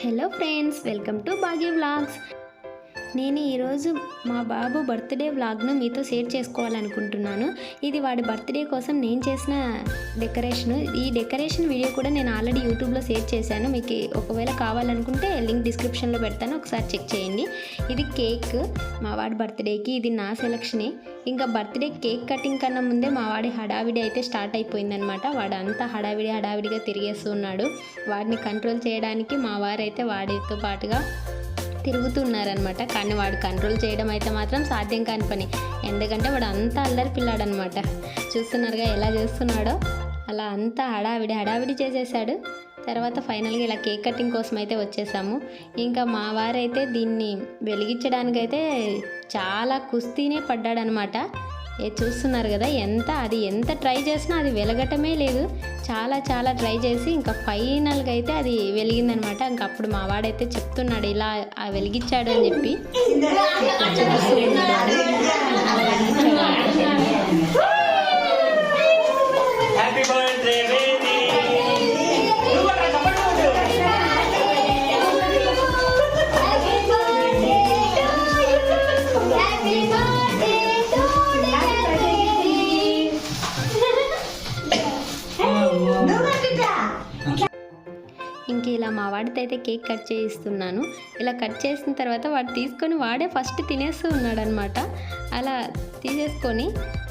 Hello friends, welcome to Bhagya vlogs. నేను ఈరోజు మా బాబు బర్త్డే వ్లాగ్ను మీతో షేర్ చేసుకోవాలనుకుంటున్నాను. ఇది వాడి బర్త్డే కోసం నేను చేసిన డెకరేషను. ఈ డెకరేషన్ వీడియో కూడా నేను ఆల్రెడీ యూట్యూబ్లో షేర్ చేశాను. మీకు ఒకవేళ కావాలనుకుంటే లింక్ డిస్క్రిప్షన్లో పెడతాను, ఒకసారి చెక్ చేయండి. ఇది కేక్ మా వాడి బర్త్డేకి. ఇది నా సెలక్షనే. ఇంకా బర్త్డే కేక్ కటింగ్ కన్నా ముందే మా వాడి హడావిడి అయితే స్టార్ట్ అయిపోయిందనమాట. వాడు అంతా హడావిడిగా తిరిగేస్తున్నాడు. వాడిని కంట్రోల్ చేయడానికి మా వారైతే వాడితో పాటుగా తిరుగుతున్నారనమాట. కానీ వాడు కంట్రోల్ చేయడం అయితే మాత్రం సాధ్యం కాని పని. ఎందుకంటే వాడు అంతా అల్లరి పిల్లాడనమాట. చూస్తున్నారుగా ఎలా చేస్తున్నాడో. అలా అంతా హడావిడి చేసేసాడు. తర్వాత ఫైనల్గా ఇలా కేక్ కటింగ్ కోసం అయితే వచ్చేసాము. ఇంకా మా వారైతే దీన్ని వెలిగించడానికైతే చాలా కుస్తీనే పడ్డాడనమాట. చూస్తున్నారు కదా, ఎంత ట్రై చేసినా అది వెలగటమే లేదు. చాలా ట్రై చేసి ఇంకా ఫైనల్గా అయితే అది వెలిగిందనమాట. ఇంకా అప్పుడు మా వాడైతే చెప్తున్నాడు ఇలా వెలిగించాడు అని చెప్పి. ఇంక ఇలా మా వాడితో అయితే కేక్ కట్ చేయిస్తున్నాను. ఇలా కట్ చేసిన తర్వాత వాడు తీసుకొని వాడే ఫస్ట్ తినేస్తూ ఉన్నాడనమాట. అలా తీసేసుకొని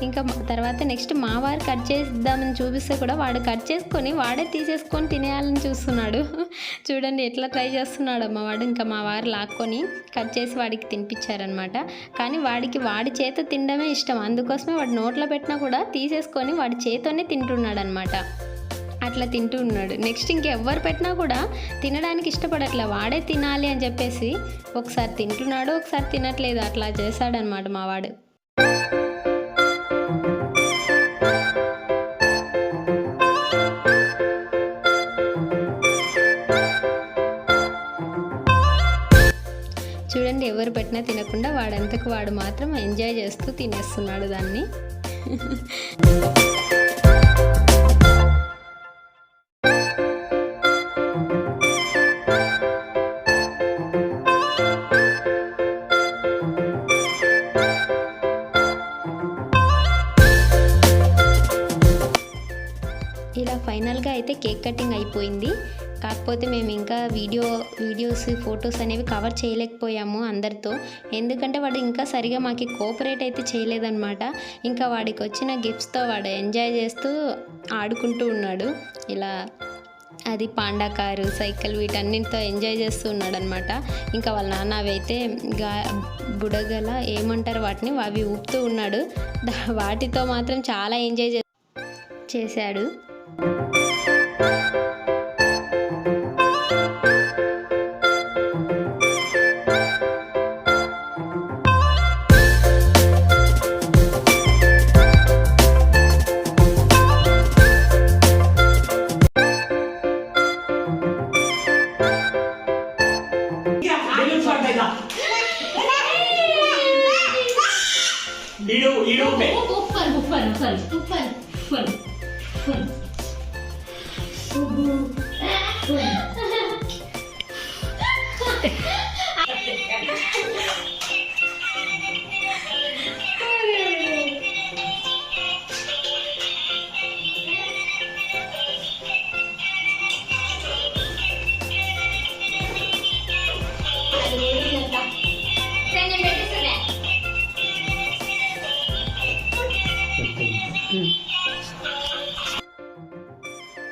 ఇంకా తర్వాత నెక్స్ట్ మా వారు కట్ చేద్దామని చూపిస్తే కూడా వాడు కట్ చేసుకొని వాడే తీసేసుకొని తినేయాలని చూస్తున్నాడు. చూడండి ఎట్లా ట్రై చేస్తున్నాడు మా వాడు. ఇంకా మా వారు లాక్కొని కట్ చేసి వాడికి తినిపించారనమాట. కానీ వాడి చేత తినడమే ఇష్టం. అందుకోసమే వాడు నోట్లో పెట్టినా కూడా తీసేసుకొని వాడి చేతోనే తింటున్నాడు అనమాట. అట్లా తింటూ ఉన్నాడు. నెక్స్ట్ ఇంకెవ్వరు పెట్టినా కూడా తినడానికి ఇష్టపడట్లే. వాడే తినాలి అని చెప్పేసి ఒకసారి తింటున్నాడు, ఒకసారి తినట్లేదు. అట్లా చేశాడనమాట మా వాడు. చూడండి, ఎవరు పెట్టినా తినకుండా వాడంతకు వాడు మాత్రం ఎంజాయ్ చేస్తూ తినేస్తున్నాడు దాన్ని. ఇలా ఫైనల్గా అయితే కేక్ కటింగ్ అయిపోయింది. కాకపోతే మేము ఇంకా వీడియోస్ ఫొటోస్ అనేవి కవర్ చేయలేకపోయాము అందరితో. ఎందుకంటే వాడు ఇంకా సరిగా మాకు కోఆపరేట్ అయితే చేయలేదన్నమాట. ఇంకా వాడికి వచ్చిన గిఫ్ట్స్తో వాడు ఎంజాయ్ చేస్తూ ఆడుకుంటూ ఉన్నాడు. ఇలా అది పాండా కారు, సైకిల్, వీటన్నిటితో ఎంజాయ్ చేస్తూ ఉన్నాడు అనమాట. ఇంకా వాళ్ళ నాన్న అవి అయితే బుడగల ఏమంటారు వాటిని, అవి ఊపుతూ ఉన్నాడు. వాటితో మాత్రం చాలా ఎంజాయ్ చేశాడు.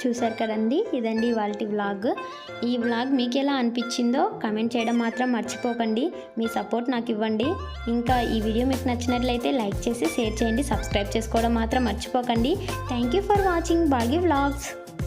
చూసారు కదండి, ఇదండి ఇవాళ వ్లాగ్. ఈ వ్లాగ్ మీకు ఎలా అనిపించిందో కమెంట్ చేయడం మాత్రం మర్చిపోకండి. మీ సపోర్ట్ నాకు ఇవ్వండి. ఇంకా ఈ వీడియో మీకు నచ్చినట్లయితే లైక్ చేసి షేర్ చేయండి. సబ్స్క్రైబ్ చేసుకోవడం మాత్రం మర్చిపోకండి. Thank you for watching Bhagya vlogs.